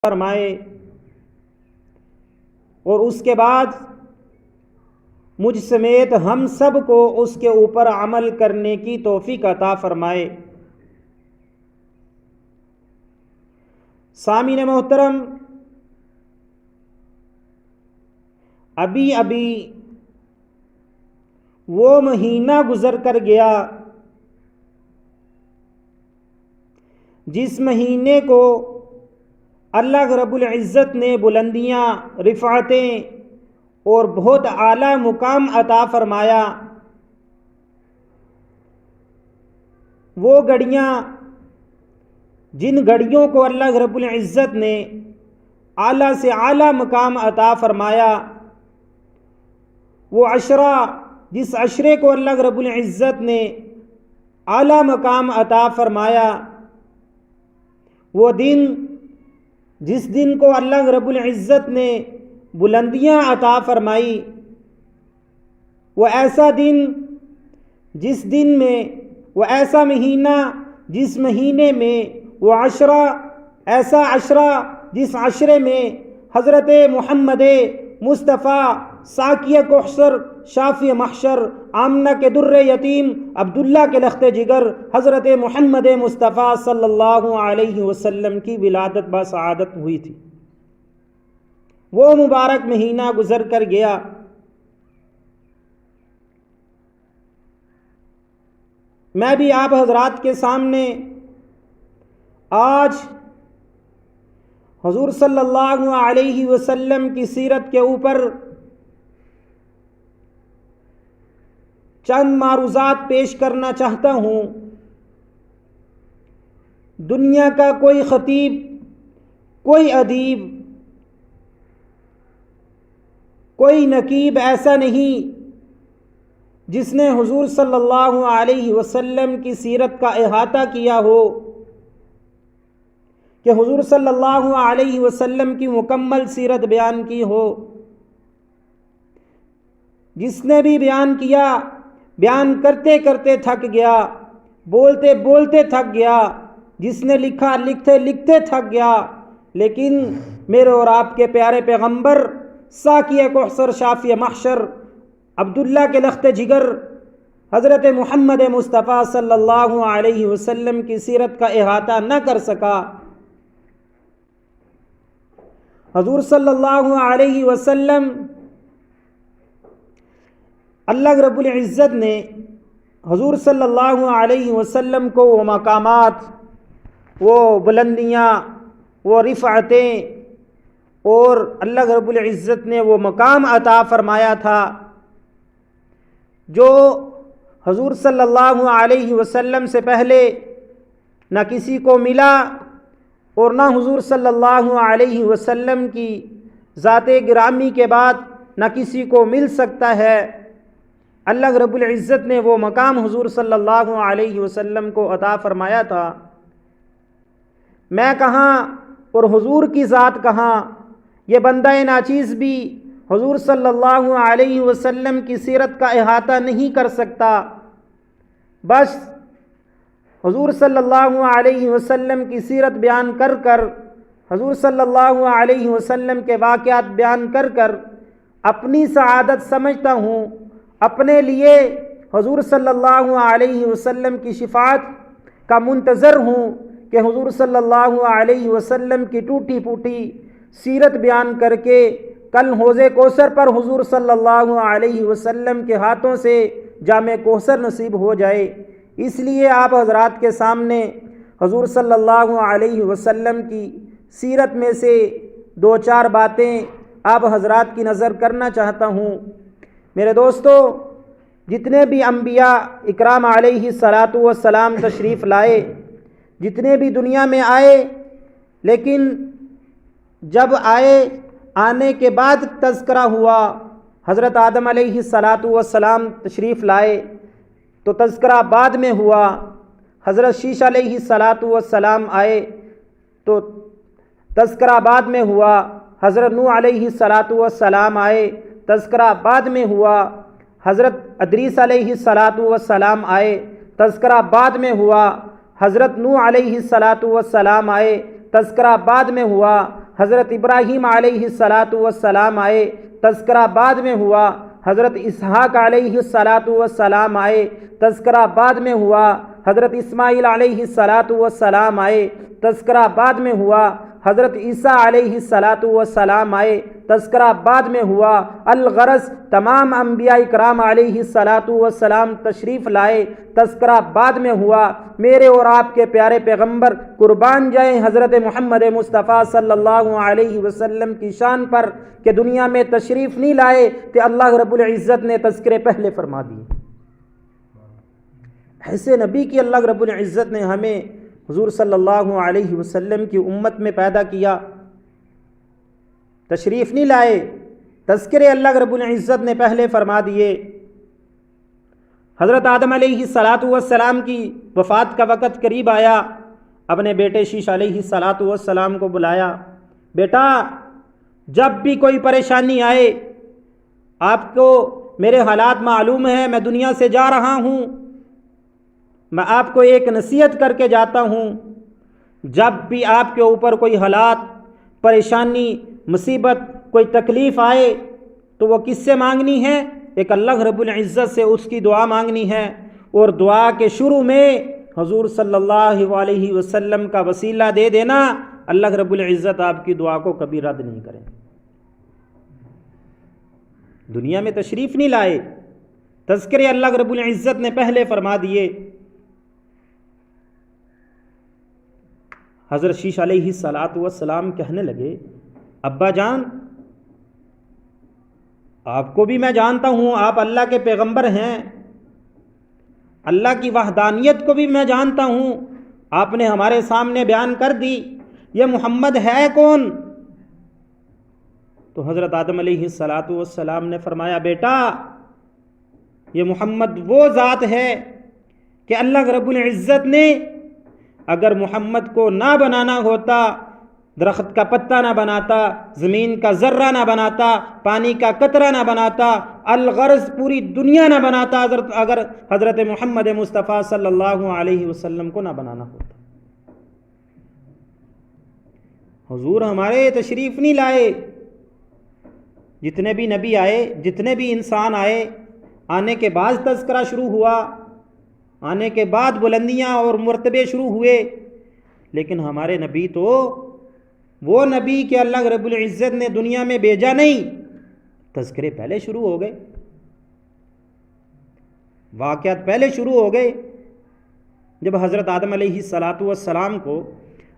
فرمائے اور اس کے بعد مجھ سمیت ہم سب کو اس کے اوپر عمل کرنے کی توفیق عطا فرمائے۔ سامعین محترم، ابھی وہ مہینہ گزر کر گیا جس مہینے کو اللہ رب العزت نے بلندیاں، رفعتیں اور بہت اعلیٰ مقام عطا فرمایا۔ وہ گھڑیاں جن گھڑیوں کو اللہ رب العزت نے اعلیٰ سے اعلیٰ مقام عطا فرمایا، وہ عشرہ جس عشرے کو اللہ رب العزت نے اعلیٰ مقام عطا فرمایا، وہ دن جس دن کو اللہ رب العزت نے بلندیاں عطا فرمائی، وہ ایسا دن جس دن میں، وہ ایسا مہینہ جس مہینے میں، وہ عشرہ ایسا عشرہ جس عشرے میں حضرت محمد مصطفیٰ ساقیہ کوثر، شافی محشر، آمنہ کے در یتیم، عبداللہ کے لخت جگر، حضرت محمد مصطفیٰ صلی اللہ علیہ وسلم کی ولادت بسعادت ہوئی تھی۔ وہ مبارک مہینہ گزر کر گیا۔ میں بھی آپ حضرات کے سامنے آج حضور صلی اللہ علیہ وسلم کی سیرت کے اوپر چند معروضات پیش کرنا چاہتا ہوں۔ دنیا کا کوئی خطیب، کوئی ادیب، کوئی نقیب ایسا نہیں جس نے حضور صلی اللہ علیہ وسلم کی سیرت کا احاطہ کیا ہو، کہ حضور صلی اللہ علیہ وسلم کی مکمل سیرت بیان کی ہو۔ جس نے بھی بیان کیا، بیان کرتے کرتے تھک گیا، بولتے بولتے تھک گیا، جس نے لکھا لکھتے لکھتے تھک گیا، لیکن میرے اور آپ کے پیارے پیغمبر ساقیہ کوثر، شافی محشر، عبداللہ کے لخت جگر، حضرت محمد مصطفیٰ صلی اللہ علیہ وسلم کی سیرت کا احاطہ نہ کر سکا۔ حضور صلی اللہ علیہ وسلم، اللہ رب العزت نے حضور صلی اللہ علیہ وسلم کو وہ مقامات، وہ بلندیاں، وہ رفعتیں اور اللہ رب العزت نے وہ مقام عطا فرمایا تھا جو حضور صلی اللہ علیہ وسلم سے پہلے نہ کسی کو ملا اور نہ حضور صلی اللہ علیہ وسلم کی ذات گرامی کے بعد نہ کسی کو مل سکتا ہے۔ اللہ رب العزت نے وہ مقام حضور صلی اللہ علیہ وسلم کو عطا فرمایا تھا۔ میں کہاں اور حضور کی ذات کہاں، یہ بندہ ناچیز بھی حضور صلی اللہ علیہ وسلم کی سیرت کا احاطہ نہیں کر سکتا۔ بس حضور صلی اللہ علیہ وسلم کی سیرت بیان کر کر، حضور صلی اللہ علیہ وسلم کے واقعات بیان کر کر اپنی سعادت سمجھتا ہوں، اپنے لیے حضور صلی اللہ علیہ وسلم کی شفاعت کا منتظر ہوں کہ حضور صلی اللہ علیہ وسلم کی ٹوٹی پھوٹی سیرت بیان کر کے کل حوض کوثر پر حضور صلی اللہ علیہ وسلم کے ہاتھوں سے جام کوثر نصیب ہو جائے۔ اس لیے آپ حضرات کے سامنے حضور صلی اللہ علیہ وسلم کی سیرت میں سے دو چار باتیں آپ حضرات کی نظر کرنا چاہتا ہوں۔ میرے دوستو، جتنے بھی انبیاء اکرام علیہ الصلاۃ والسلام تشریف لائے، جتنے بھی دنیا میں آئے، لیکن جب آنے کے بعد تذکرہ ہوا، حضرت آدم علیہ الصلاۃ والسلام تشریف لائے تو تذکرہ بعد میں ہوا، حضرت شیش علیہ الصلاۃ والسلام آئے تو تذکرہ بعد میں ہوا، حضرت نوح علیہ الصلاۃ والسلام آئے، تذکرہ بعد میں ہوا، حضرت ادریس علیہ الصلاۃ والسلام آئے، تذکرہ بعد میں ہوا، حضرت نوح علیہ الصلاۃ والسلام آئے، تذکرہ بعد میں ہوا، حضرت ابراہیم علیہ السلام آئے، تذکرہ بعد میں ہوا۔ حضرت اسحاق علیہ السلام آئے، تذکرہ بعد میں ہوا۔ حضرت اسماعیل علیہ السلام آئے، تذکرہ بعد میں ہوا۔ حضرت عیسیٰ علیہ السلام آئے، تذکرہ بعد میں ہوا۔ الغرض تمام انبیاء کرام علیہ السلام تشریف لائے، تذکرہ بعد میں ہوا۔ میرے اور آپ کے پیارے پیغمبر قربان جائیں حضرت محمد مصطفیٰ صلی اللہ علیہ وسلم کی شان پر کہ دنیا میں تشریف نہیں لائے کہ اللہ رب العزت نے تذکرے پہلے فرما دیے۔ ایسے نبی کی اللہ رب العزت نے ہمیں حضور صلی اللہ علیہ وسلم کی امت میں پیدا کیا، تشریف نہیں لائے، تذکرے اللہ رب العزت نے پہلے فرما دیے۔ حضرت آدم علیہ السلام کی وفات کا وقت قریب آیا، اپنے بیٹے شیش علیہ السلام کو بلایا، بیٹا جب بھی کوئی پریشانی آئے، آپ کو میرے حالات معلوم ہیں، میں دنیا سے جا رہا ہوں، میں آپ کو ایک نصیحت کر کے جاتا ہوں، جب بھی آپ کے اوپر کوئی حالات، پریشانی، مصیبت، کوئی تکلیف آئے تو وہ کس سے مانگنی ہے؟ ایک اللہ رب العزت سے اس کی دعا مانگنی ہے، اور دعا کے شروع میں حضور صلی اللہ علیہ وسلم کا وسیلہ دے دینا، اللہ رب العزت آپ کی دعا کو کبھی رد نہیں کریں۔ دنیا میں تشریف نہیں لائے، تذکرے اللہ رب العزت نے پہلے فرما دیے۔ حضرت شیش علیہ السلام کہنے لگے، ابا جان آپ کو بھی میں جانتا ہوں، آپ اللہ کے پیغمبر ہیں، اللہ کی وحدانیت کو بھی میں جانتا ہوں، آپ نے ہمارے سامنے بیان کر دی، یہ محمد ہے کون؟ تو حضرت آدم علیہ السلام نے فرمایا، بیٹا یہ محمد وہ ذات ہے کہ اللہ رب العزت نے اگر محمد کو نہ بنانا ہوتا، درخت کا پتا نہ بناتا، زمین کا ذرہ نہ بناتا، پانی کا قطرہ نہ بناتا، الغرض پوری دنیا نہ بناتا اگر حضرت محمد مصطفیٰ صلی اللہ علیہ وسلم کو نہ بنانا ہوتا۔ حضور ہمارے تشریف نہیں لائے، جتنے بھی نبی آئے، جتنے بھی انسان آئے، آنے کے بعد تذکرہ شروع ہوا، آنے کے بعد بلندیاں اور مرتبے شروع ہوئے، لیکن ہمارے نبی تو وہ نبی کہ اللہ رب العزت نے دنیا میں بھیجا نہیں، تذکرے پہلے شروع ہو گئے، واقعات پہلے شروع ہو گئے۔ جب حضرت آدم علیہ السلام کو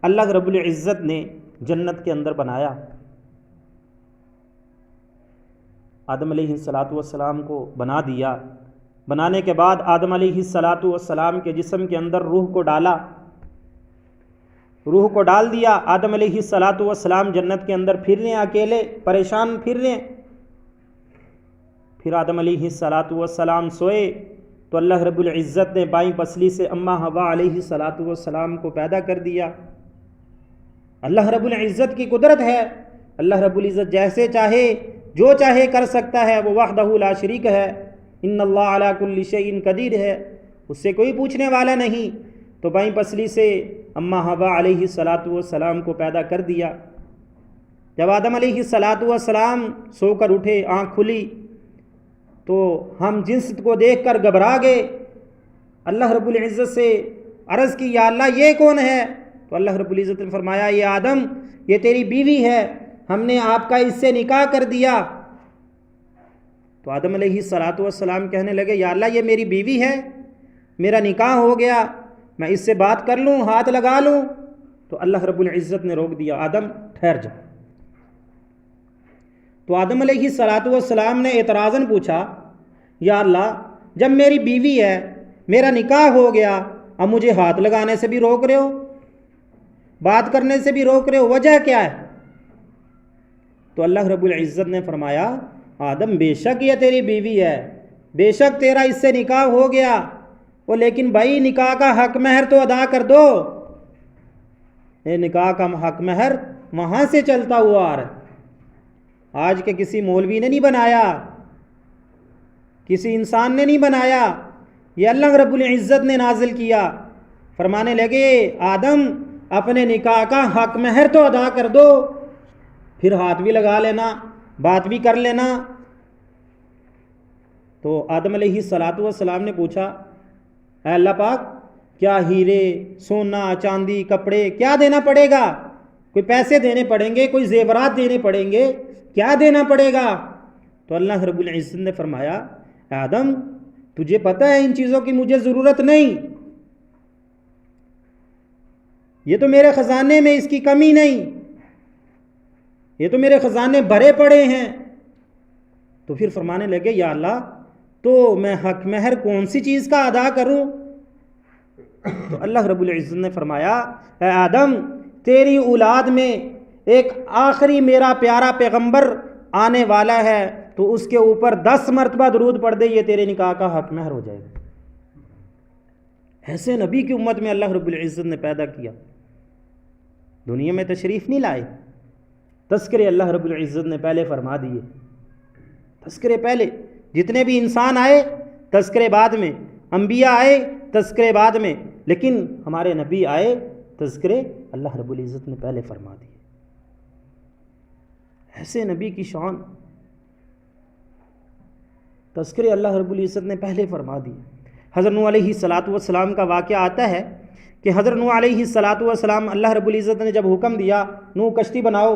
اللہ رب العزت نے جنت کے اندر بنایا، آدم علیہ السلام کو بنا دیا، بنانے کے بعد آدم علیہ السلام کے جسم کے اندر روح کو ڈالا، روح کو ڈال دیا، آدم علیہ السلام جنت کے اندر پھر رہے ہیں، اکیلے پریشان پھر رہے ہیں۔ پھر آدم علیہ السلام سوئے تو اللہ رب العزت نے بائیں پسلی سے اماں حوا علیہ السلام کو پیدا کر دیا۔ اللہ رب العزت کی قدرت ہے، اللہ رب العزت جیسے چاہے جو چاہے کر سکتا ہے، وہ وحدہ لا شریک ہے، ان اللہ علی کل شیء قدیر ہے، اس سے کوئی پوچھنے والا نہیں۔ تو بائیں پسلی سے اماں حوا علیہ السلام کو پیدا کر دیا۔ جب آدم علیہ السلام سو کر اٹھے، آنکھ کھلی تو ہم جنس کو دیکھ کر گھبرا گئے، اللہ رب العزت سے عرض کی، یا اللہ یہ کون ہے؟ تو اللہ رب العزت نے فرمایا، یہ آدم یہ تیری بیوی ہے، ہم نے آپ کا اس سے نکاح کر دیا۔ تو آدم علیہ السلام کہنے لگے، یا اللہ یہ میری بیوی ہے، میرا نکاح ہو گیا، میں اس سے بات کر لوں، ہاتھ لگا لوں؟ تو اللہ رب العزت نے روک دیا، آدم ٹھہر جا۔ تو آدم علیہ السلام نے اعتراضاً پوچھا، یا اللہ جب میری بیوی ہے، میرا نکاح ہو گیا، اب مجھے ہاتھ لگانے سے بھی روک رہے ہو، بات کرنے سے بھی روک رہے ہو، وجہ کیا ہے؟ تو اللہ رب العزت نے فرمایا، آدم بے شک یہ تیری بیوی ہے، بے شک تیرا اس سے نکاح ہو گیا، وہ لیکن بھائی نکاح کا حق مہر تو ادا کر دو۔ یہ نکاح کا حق مہر وہاں سے چلتا ہوا آ رہا ہے، آج کے کسی مولوی نے نہیں بنایا، کسی انسان نے نہیں بنایا، یہ اللہ رب العزت نے نازل کیا۔ فرمانے لگے، آدم اپنے نکاح کا حق مہر تو ادا کر دو۔ پھر ہاتھ بھی لگا لینا، بات بھی کر لینا۔ تو آدم علیہ السلام نے پوچھا اے اللہ پاک کیا ہیرے، سونا، چاندی، کپڑے کیا دینا پڑے گا؟ کوئی پیسے دینے پڑیں گے، کوئی زیورات دینے پڑیں گے، کیا دینا پڑے گا؟ تو اللہ رب العزت نے فرمایا اے آدم تجھے پتہ ہے ان چیزوں کی مجھے ضرورت نہیں، یہ تو میرے خزانے میں اس کی کمی نہیں، یہ تو میرے خزانے بھرے پڑے ہیں۔ تو پھر فرمانے لگے یا اللہ تو میں حق مہر کون سی چیز کا ادا کروں؟ تو اللہ رب العزت نے فرمایا اے آدم تیری اولاد میں ایک آخری میرا پیارا پیغمبر آنے والا ہے، تو اس کے اوپر 10 مرتبہ درود پڑھ دے، یہ تیرے نکاح کا حق مہر ہو جائے گا۔ ایسے نبی کی امت میں اللہ رب العزت نے پیدا کیا، دنیا میں تشریف نہیں لائے، تذکرے اللہ رب العزت نے پہلے فرما دیے، تذکرے پہلے، جتنے بھی انسان آئے تذکرے بعد میں، انبیاء آئے تذکرے بعد میں، لیکن ہمارے نبی آئے تذکرے اللہ رب العزت نے پہلے فرما دیے۔ ایسے نبی کی شان، تذکرے اللہ رب العزت نے پہلے فرما دیے۔ حضرت نوح علیہ السلام کا واقعہ آتا ہے کہ حضرت نوح علیہ السلام اللہ رب العزت نے جب حکم دیا نوح کشتی بناؤ،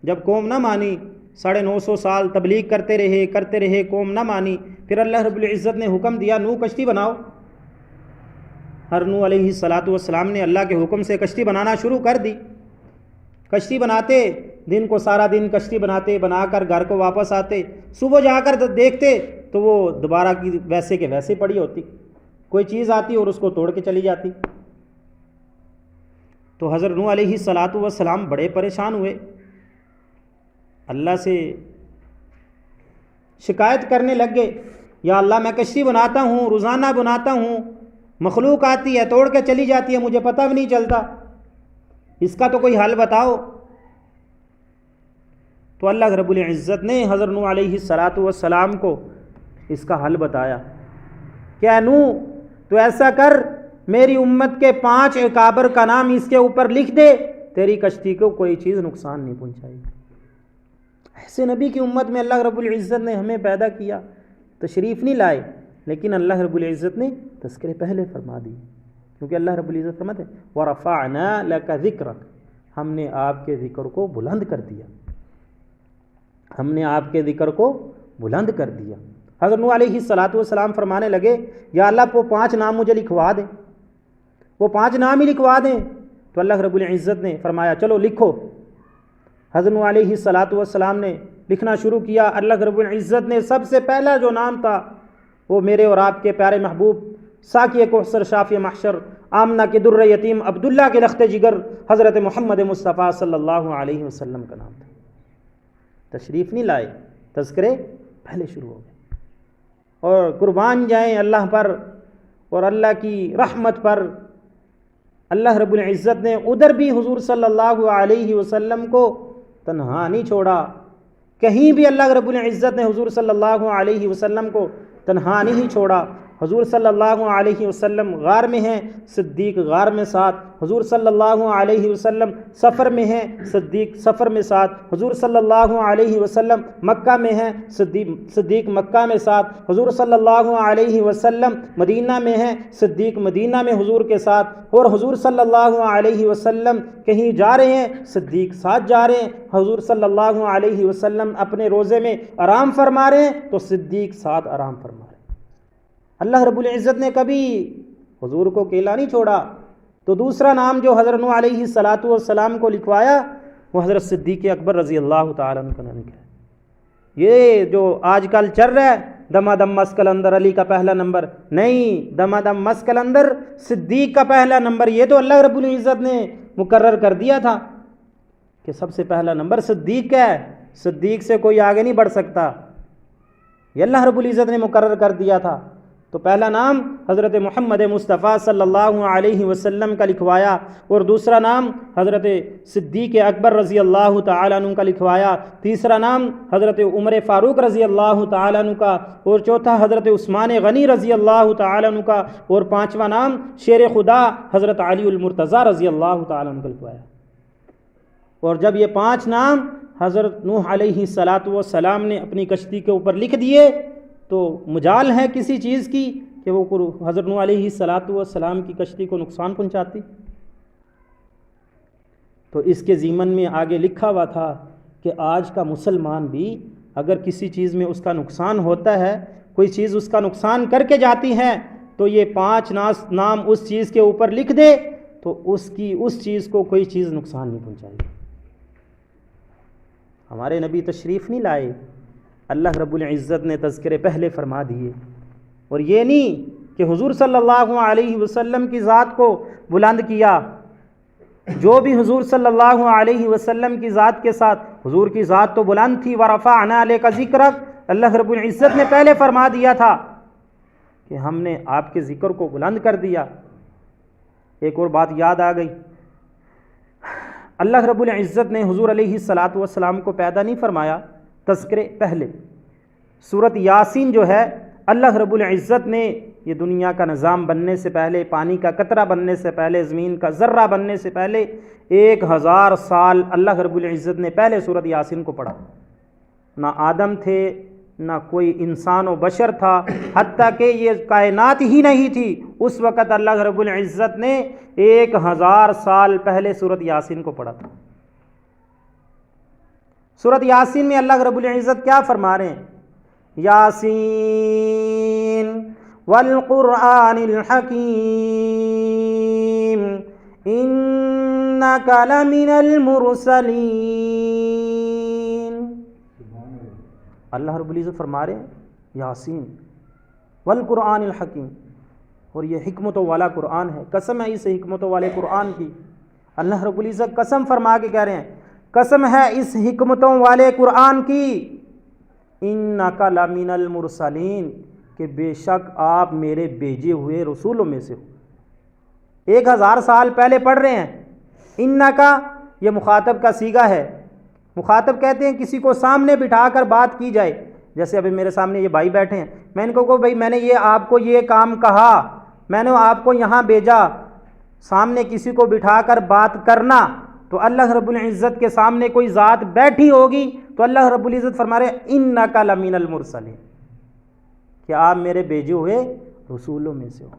جب قوم نہ مانی، 950 سال تبلیغ کرتے رہے، قوم نہ مانی، پھر اللہ رب العزت نے حکم دیا نوح کشتی بناؤ۔ حضرت نوح علیہ السلام نے اللہ کے حکم سے کشتی بنانا شروع کر دی۔ کشتی بناتے، دن کو سارا دن کشتی بناتے، بنا کر گھر کو واپس آتے، صبح جا کر دیکھتے تو وہ دوبارہ کی ویسے کے ویسے پڑی ہوتی، کوئی چیز آتی اور اس کو توڑ کے چلی جاتی۔ تو حضرت نوح علیہ السلام بڑے پریشان ہوئے، اللہ سے شکایت کرنے لگ گئے یا اللہ میں کشتی بناتا ہوں، روزانہ بناتا ہوں، مخلوق آتی ہے توڑ کے چلی جاتی ہے، مجھے پتہ بھی نہیں چلتا، اس کا تو کوئی حل بتاؤ۔ تو اللہ رب العزت نے حضرت نوح علیہ السلام کو اس کا حل بتایا کہ اے نوح تو ایسا کر، میری امت کے 5 اکابر کا نام اس کے اوپر لکھ دے، تیری کشتی کو کوئی چیز نقصان نہیں پہنچائے گی۔ ایسے نبی کی امت میں اللہ رب العزت نے ہمیں پیدا کیا، تشریف نہیں لائے، لیکن اللہ رب العزت نے تذکرے پہلے فرما دی، کیونکہ اللہ رب العزت فرماتے ہیں وَرَفَعْنَا لَكَ ذِكْرَكَ، ہم نے آپ کے ذکر کو بلند کر دیا، ہم نے آپ کے ذکر کو بلند کر دیا۔ حضرت نوح علیہ السلام فرمانے لگے یا اللہ وہ 5 نام مجھے لکھوا دیں، وہ 5 نام ہی لکھوا دیں۔ تو اللہ رب العزت نے فرمایا چلو لکھو۔ حضرت نوح علیہ السلام نے لکھنا شروع کیا۔ اللہ رب العزت نے سب سے پہلا جو نام تھا وہ میرے اور آپ کے پیارے محبوب ساقی کوثر شافی محشر آمنہ کے در یتیم عبداللہ کے لخت جگر حضرت محمد مصطفیٰ صلی اللہ علیہ وسلم کا نام تھا۔ تشریف نہیں لائے، تذکرے پہلے شروع ہو گئے، اور قربان جائیں اللہ پر اور اللہ کی رحمت پر۔ اللہ رب العزت نے ادھر بھی حضور صلی اللہ علیہ وسلم کو تنہا نہیں چھوڑا، کہیں بھی اللہ رب العزت نے حضور صلی اللہ علیہ وسلم کو تنہا نہیں چھوڑا۔ حضور صلی اللہ علیہ وسلم غار میں ہیں، صدیق غار میں ساتھ، حضور صلی اللہ علیہ وسلم سفر میں ہیں، صدیق سفر میں ساتھ، حضور صلی اللہ علیہ وسلم مکہ میں ہیں، صدیق مکہ میں ساتھ، حضور صلی اللہ علیہ وسلم مدینہ میں ہیں، صدیق مدینہ میں حضور کے ساتھ، اور حضور صلی اللہ علیہ وسلم کہیں جا رہے ہیں، صدیق ساتھ جا رہے ہیں، حضور صلی اللہ علیہ وسلم اپنے روزے میں آرام فرما رہے ہیں تو صدیق ساتھ آرام فرما رہے ہیں۔ اللہ رب العزت نے کبھی حضور کو اکیلا نہیں چھوڑا۔ تو دوسرا نام جو حضرت نوح علیہ السلام کو لکھوایا وہ حضرت صدیق اکبر رضی اللہ تعالیٰ عنہ کا نام ہے۔ یہ جو آج کل چل رہا ہے دما دم مسکل اندر علی کا پہلا نمبر، نہیں، دما دم مسکل اندر صدیق کا پہلا نمبر، یہ تو اللہ رب العزت نے مقرر کر دیا تھا کہ سب سے پہلا نمبر صدیق کا ہے، صدیق سے کوئی آگے نہیں بڑھ سکتا، یہ اللہ رب العزت نے مقرر کر دیا تھا۔ تو پہلا نام حضرت محمد مصطفیٰ صلی اللہ علیہ وسلم کا لکھوایا، اور دوسرا نام حضرت صدیق اکبر رضی اللہ تعالیٰ عنہ کا لکھوایا، تیسرا نام حضرت عمر فاروق رضی اللہ تعالیٰ عنہ کا، اور چوتھا حضرت عثمان غنی رضی اللہ تعالیٰ عنہ کا، اور پانچواں نام شیر خدا حضرت علی المرتضیٰ رضی اللہ تعالیٰ عنہ کا لکھوایا۔ اور جب یہ 5 نام حضرت نوح علیہ السلام نے اپنی کشتی کے اوپر لکھ دیے تو مجال ہے کسی چیز کی کہ وہ حضرت نوح علیہ السلام کی کشتی کو نقصان پہنچاتی. تو اس کے ضمن میں آگے لکھا ہوا تھا کہ آج کا مسلمان بھی اگر کسی چیز میں اس کا نقصان ہوتا ہے، کوئی چیز اس کا نقصان کر کے جاتی ہے، تو یہ 5 نام اس چیز کے اوپر لکھ دے تو اس چیز کو کوئی چیز نقصان نہیں پہنچائے گی. ہمارے نبی تشریف نہیں لائے، اللہ رب العزت نے تذکرے پہلے فرما دیے. اور یہ نہیں کہ حضور صلی اللہ علیہ وسلم کی ذات کو بلند کیا. جو بھی حضور صلی اللہ علیہ وسلم کی ذات کے ساتھ، حضور کی ذات تو بلند تھی، وَرَفَعْنَا لَكَ ذِكْرَكَ، اللہ رب العزت نے پہلے فرما دیا تھا کہ ہم نے آپ کے ذکر کو بلند کر دیا. ایک اور بات یاد آ گئی، اللہ رب العزت نے حضور علیہ السلام کو پیدا نہیں فرمایا، تذکرے پہلے. سورۃ یاسین جو ہے، اللہ رب العزت نے یہ دنیا کا نظام بننے سے پہلے، پانی کا قطرہ بننے سے پہلے، زمین کا ذرہ بننے سے پہلے 1000 سال اللہ رب العزت نے پہلے سورۃ یاسین کو پڑھا. نہ آدم تھے، نہ کوئی انسان و بشر تھا، حتیٰ کہ یہ کائنات ہی نہیں تھی، اس وقت اللہ رب العزت نے 1000 سال پہلے سورۃ یاسین کو پڑھا تھا. سورۃ یاسین میں اللہ رب العزت کیا فرما رہے ہیں؟ یاسین والقرآن الحکیم انک لمن المرسلین. اللہ رب العزت فرما رہے ہیں یاسین والقرآن الحکیم، اور یہ حکمتوں والا قرآن ہے. قسم ہے اس حکمتوں والے قرآن کی. اللہ رب العزت قسم فرما کے کہہ رہے ہیں، قسم ہے اس حکمتوں والے قرآن کی، انک لمن المرسلین، کہ بے شک آپ میرے بھیجے ہوئے رسولوں میں سے ہو. 1000 سال پہلے پڑھ رہے ہیں. انکا یہ مخاطب کا صیغہ ہے. مخاطب کہتے ہیں کسی کو سامنے بٹھا کر بات کی جائے. جیسے ابھی میرے سامنے یہ بھائی بیٹھے ہیں، میں ان کو کہوں بھائی میں نے یہ آپ کو یہ کام کہا، میں نے آپ کو یہاں بھیجا، سامنے کسی کو بٹھا کر بات کرنا، تو اللہ رب العزت کے سامنے کوئی ذات بیٹھی ہوگی تو اللہ رب العزت فرما رہے انک لمن المرسلین، کہ آپ میرے بھیجے ہوئے رسولوں میں سے ہو.